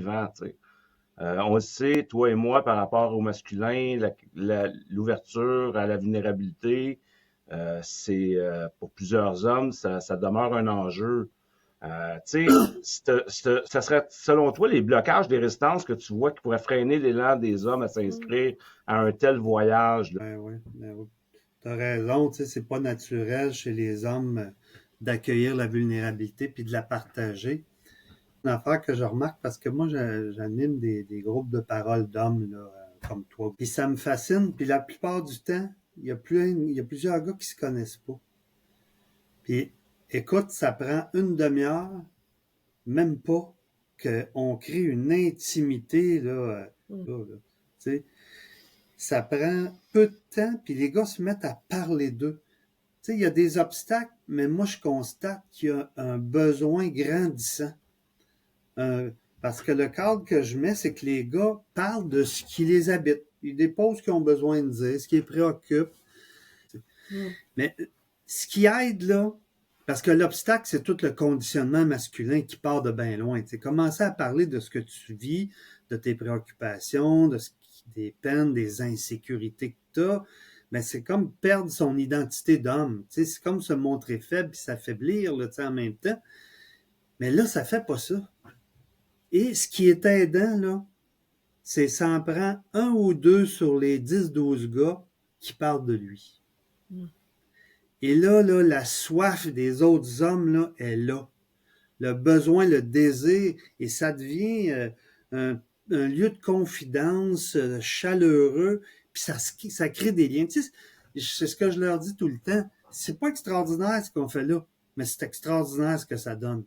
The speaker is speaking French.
vivant, tu sais. On le sait, toi et moi, par rapport au masculin, l'ouverture à la vulnérabilité, c'est pour plusieurs hommes, ça demeure un enjeu. Tu sais, ça serait, selon toi, les blocages, les résistances que tu vois qui pourraient freiner l'élan des hommes à s'inscrire à un tel voyage, là. Ben oui. T'as raison, tu sais, c'est pas naturel chez les hommes d'accueillir la vulnérabilité puis de la partager. Une affaire que je remarque parce que moi, j'anime des groupes de parole d'hommes là, comme toi. Puis ça me fascine. Puis la plupart du temps, il y a plusieurs gars qui se connaissent pas. Puis écoute, ça prend une demi-heure, même pas, qu'on crée une intimité là, là, tu sais. Ça prend peu de temps, puis les gars se mettent à parler d'eux. Tu sais, il y a des obstacles, mais moi, je constate qu'il y a un besoin grandissant. Euh, Parce que le cadre que je mets, c'est que les gars parlent de ce qui les habite. Ils déposent ce qu'ils ont besoin de dire, ce qui les préoccupe. Mais ce qui aide, là, parce que l'obstacle, c'est tout le conditionnement masculin qui part de bien loin. Tu sais, commencer à parler de ce que tu vis, de tes préoccupations, des peines, des insécurités que tu as, mais c'est comme perdre son identité d'homme. Tu sais, c'est comme se montrer faible et s'affaiblir là, tu sais, en même temps. Mais là, ça fait pas ça. Et ce qui est aidant, là, c'est ça en prend un ou deux sur les 10-12 gars qui parlent de lui. Et là, la soif des autres hommes, là, est là. Le besoin, le désir, et ça devient un lieu de confidence chaleureux, puis ça crée des liens. Tu sais, c'est ce que je leur dis tout le temps. C'est pas extraordinaire ce qu'on fait là, mais c'est extraordinaire ce que ça donne.